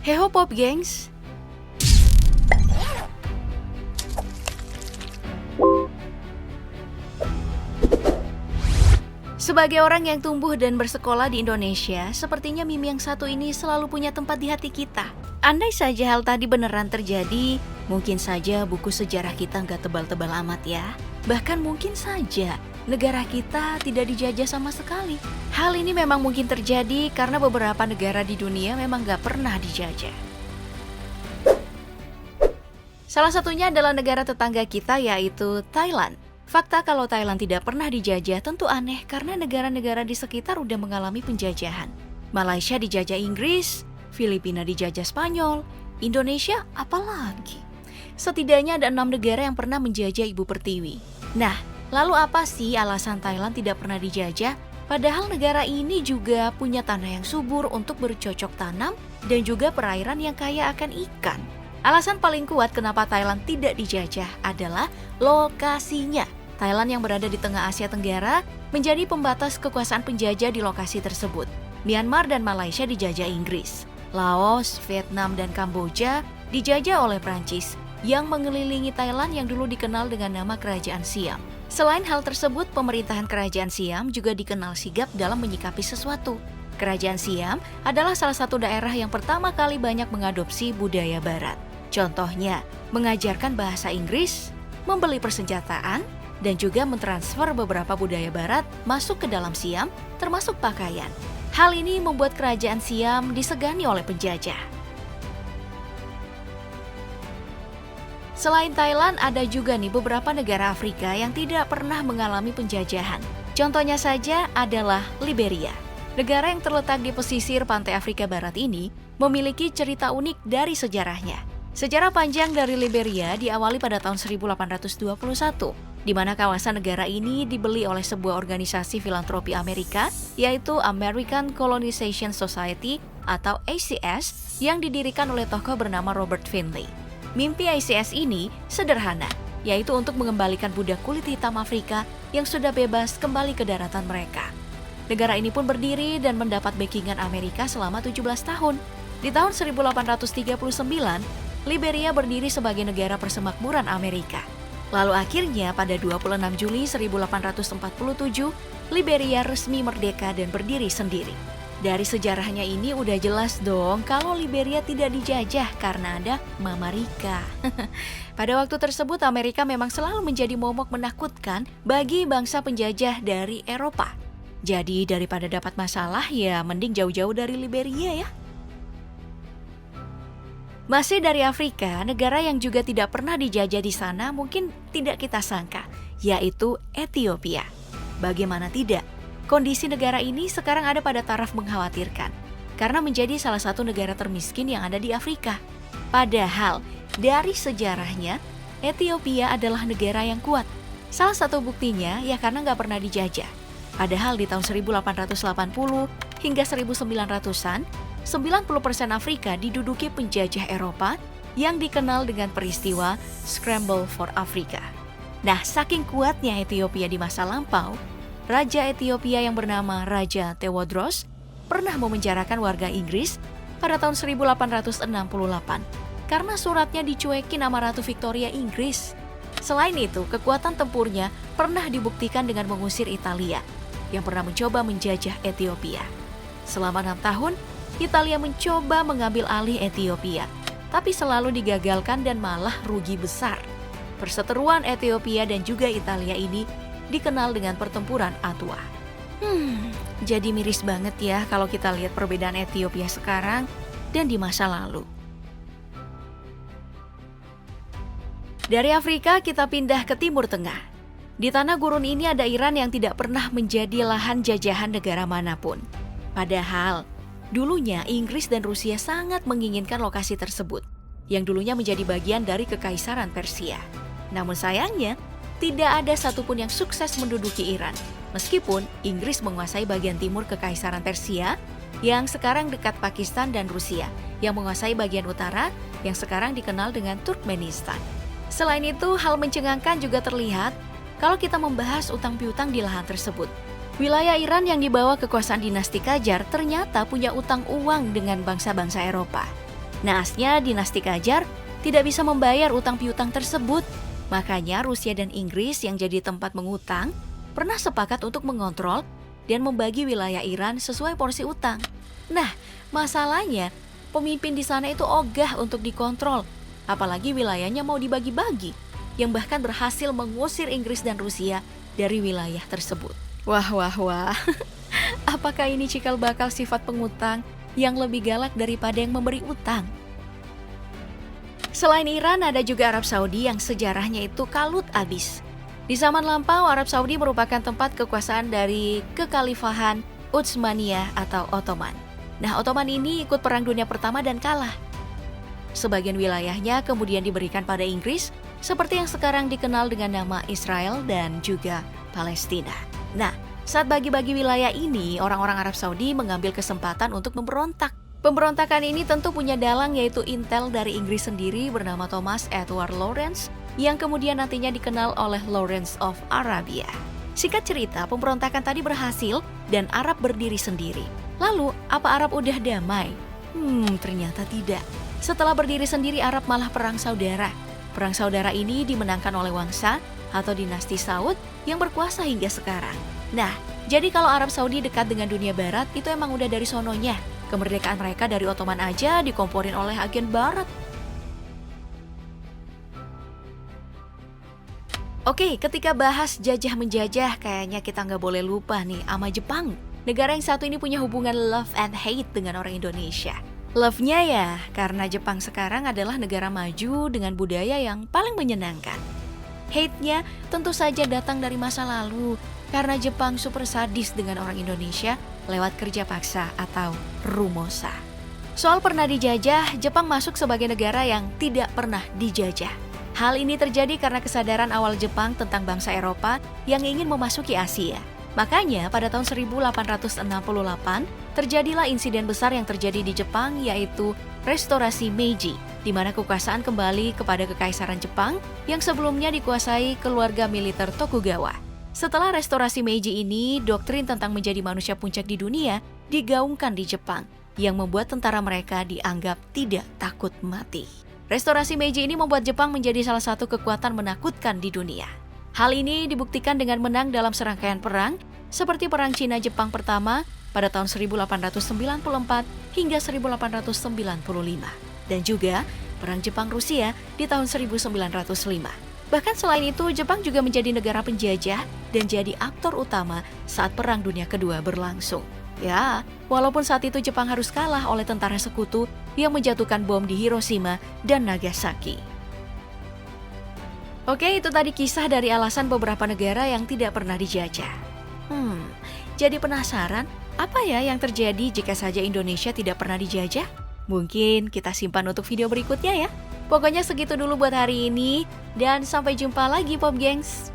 Heho Pop gengs. Sebagai orang yang tumbuh dan bersekolah di Indonesia, sepertinya meme yang satu ini selalu punya tempat di hati kita. Andai saja hal tadi beneran terjadi, mungkin saja buku sejarah kita nggak tebal-tebal amat ya. Bahkan mungkin saja negara kita tidak dijajah sama sekali. Hal ini memang mungkin terjadi karena beberapa negara di dunia memang nggak pernah dijajah. Salah satunya adalah negara tetangga kita, yaitu Thailand. Fakta kalau Thailand tidak pernah dijajah tentu aneh karena negara-negara di sekitar udah mengalami penjajahan. Malaysia dijajah Inggris, Filipina dijajah Spanyol, Indonesia apalagi. Setidaknya ada 6 negara yang pernah menjajah Ibu Pertiwi. Nah, lalu apa sih alasan Thailand tidak pernah dijajah? Padahal negara ini juga punya tanah yang subur untuk bercocok tanam dan juga perairan yang kaya akan ikan. Alasan paling kuat kenapa Thailand tidak dijajah adalah lokasinya. Thailand yang berada di tengah Asia Tenggara menjadi pembatas kekuasaan penjajah di lokasi tersebut. Myanmar dan Malaysia dijajah Inggris. Laos, Vietnam, dan Kamboja dijajah oleh Prancis yang mengelilingi Thailand yang dulu dikenal dengan nama Kerajaan Siam. Selain hal tersebut, pemerintahan Kerajaan Siam juga dikenal sigap dalam menyikapi sesuatu. Kerajaan Siam adalah salah satu daerah yang pertama kali banyak mengadopsi budaya Barat. Contohnya, mengajarkan bahasa Inggris, membeli persenjataan, dan juga mentransfer beberapa budaya Barat masuk ke dalam Siam, termasuk pakaian. Hal ini membuat Kerajaan Siam disegani oleh penjajah. Selain Thailand, ada juga nih beberapa negara Afrika yang tidak pernah mengalami penjajahan. Contohnya saja adalah Liberia. Negara yang terletak di pesisir pantai Afrika Barat ini memiliki cerita unik dari sejarahnya. Sejarah panjang dari Liberia diawali pada tahun 1821, di mana kawasan negara ini dibeli oleh sebuah organisasi filantropi Amerika, yaitu American Colonization Society atau ACS, yang didirikan oleh tokoh bernama Robert Finley. Mimpi ACS ini sederhana, yaitu untuk mengembalikan budak kulit hitam Afrika yang sudah bebas kembali ke daratan mereka. Negara ini pun berdiri dan mendapat backingan Amerika selama 17 tahun. Di tahun 1839, Liberia berdiri sebagai negara persemakmuran Amerika. Lalu akhirnya pada 26 Juli 1847, Liberia resmi merdeka dan berdiri sendiri. Dari sejarahnya ini udah jelas dong kalau Liberia tidak dijajah karena ada Mama Rika. Pada waktu tersebut Amerika memang selalu menjadi momok menakutkan bagi bangsa penjajah dari Eropa. Jadi daripada dapat masalah ya mending jauh-jauh dari Liberia ya. Masih dari Afrika, negara yang juga tidak pernah dijajah di sana mungkin tidak kita sangka, yaitu Ethiopia. Bagaimana tidak? Kondisi negara ini sekarang ada pada taraf mengkhawatirkan, karena menjadi salah satu negara termiskin yang ada di Afrika. Padahal, dari sejarahnya, Ethiopia adalah negara yang kuat. Salah satu buktinya ya karena nggak pernah dijajah. Padahal di tahun 1880 hingga 1900-an, 90% Afrika diduduki penjajah Eropa yang dikenal dengan peristiwa Scramble for Africa. Nah, saking kuatnya Ethiopia di masa lampau, Raja Ethiopia yang bernama Raja Tewodros pernah memenjarakan warga Inggris pada tahun 1868 karena suratnya dicuekin sama Ratu Victoria Inggris. Selain itu, kekuatan tempurnya pernah dibuktikan dengan mengusir Italia yang pernah mencoba menjajah Ethiopia. Selama 6 tahun, Italia mencoba mengambil alih Ethiopia, tapi selalu digagalkan dan malah rugi besar. Perseteruan Ethiopia dan juga Italia ini dikenal dengan pertempuran Atwa. Jadi miris banget ya kalau kita lihat perbedaan Ethiopia sekarang dan di masa lalu. Dari Afrika kita pindah ke Timur Tengah. Di tanah gurun ini ada Iran yang tidak pernah menjadi lahan jajahan negara manapun. Padahal, dulunya Inggris dan Rusia sangat menginginkan lokasi tersebut, yang dulunya menjadi bagian dari Kekaisaran Persia. Namun sayangnya, tidak ada satupun yang sukses menduduki Iran, meskipun Inggris menguasai bagian timur Kekaisaran Persia, yang sekarang dekat Pakistan dan Rusia, yang menguasai bagian utara, yang sekarang dikenal dengan Turkmenistan. Selain itu, hal mencengangkan juga terlihat kalau kita membahas utang piutang di lahan tersebut. Wilayah Iran yang dibawa kekuasaan dinasti Qajar ternyata punya utang uang dengan bangsa-bangsa Eropa. Naasnya dinasti Qajar tidak bisa membayar utang piutang tersebut. Makanya Rusia dan Inggris yang jadi tempat mengutang pernah sepakat untuk mengontrol dan membagi wilayah Iran sesuai porsi utang. Nah, masalahnya pemimpin di sana itu ogah untuk dikontrol, apalagi wilayahnya mau dibagi-bagi, yang bahkan berhasil mengusir Inggris dan Rusia dari wilayah tersebut. Wah, wah, wah. Apakah ini cikal bakal sifat pengutang yang lebih galak daripada yang memberi utang? Selain Iran, ada juga Arab Saudi yang sejarahnya itu kalut abis. Di zaman lampau, Arab Saudi merupakan tempat kekuasaan dari kekhalifahan Utsmaniyah atau Ottoman. Nah, Ottoman ini ikut Perang Dunia Pertama dan kalah. Sebagian wilayahnya kemudian diberikan pada Inggris, seperti yang sekarang dikenal dengan nama Israel dan juga Palestina. Nah, saat bagi-bagi wilayah ini, orang-orang Arab Saudi mengambil kesempatan untuk memberontak. Pemberontakan ini tentu punya dalang, yaitu intel dari Inggris sendiri bernama Thomas Edward Lawrence, yang kemudian nantinya dikenal oleh Lawrence of Arabia. Singkat cerita, pemberontakan tadi berhasil dan Arab berdiri sendiri. Lalu, apa Arab udah damai? Ternyata tidak. Setelah berdiri sendiri, Arab malah perang saudara. Perang saudara ini dimenangkan oleh Wangsa atau dinasti Saud yang berkuasa hingga sekarang. Nah, jadi kalau Arab Saudi dekat dengan dunia barat, itu emang udah dari sononya. Kemerdekaan mereka dari Ottoman aja dikomporin oleh agen barat. Oke, ketika bahas jajah-menjajah, kayaknya kita nggak boleh lupa nih sama Jepang. Negara yang satu ini punya hubungan love and hate dengan orang Indonesia. Love-nya ya, karena Jepang sekarang adalah negara maju dengan budaya yang paling menyenangkan. Hate-nya tentu saja datang dari masa lalu, karena Jepang super sadis dengan orang Indonesia lewat kerja paksa atau rumosa. Soal pernah dijajah, Jepang masuk sebagai negara yang tidak pernah dijajah. Hal ini terjadi karena kesadaran awal Jepang tentang bangsa Eropa yang ingin memasuki Asia. Makanya pada tahun 1868 terjadilah insiden besar yang terjadi di Jepang, yaitu Restorasi Meiji, di mana kekuasaan kembali kepada Kekaisaran Jepang yang sebelumnya dikuasai keluarga militer Tokugawa. Setelah restorasi Meiji ini, doktrin tentang menjadi manusia puncak di dunia digaungkan di Jepang, yang membuat tentara mereka dianggap tidak takut mati. Restorasi Meiji ini membuat Jepang menjadi salah satu kekuatan menakutkan di dunia. Hal ini dibuktikan dengan menang dalam serangkaian perang, seperti Perang Cina-Jepang pertama pada tahun 1894 hingga 1895, dan juga Perang Jepang-Rusia di tahun 1905. Bahkan selain itu, Jepang juga menjadi negara penjajah dan jadi aktor utama saat Perang Dunia Kedua berlangsung. Ya, walaupun saat itu Jepang harus kalah oleh tentara sekutu yang menjatuhkan bom di Hiroshima dan Nagasaki. Oke, itu tadi kisah dari alasan beberapa negara yang tidak pernah dijajah. Jadi penasaran, apa ya yang terjadi jika saja Indonesia tidak pernah dijajah? Mungkin kita simpan untuk video berikutnya ya. Pokoknya segitu dulu buat hari ini, dan sampai jumpa lagi Pop Gengs.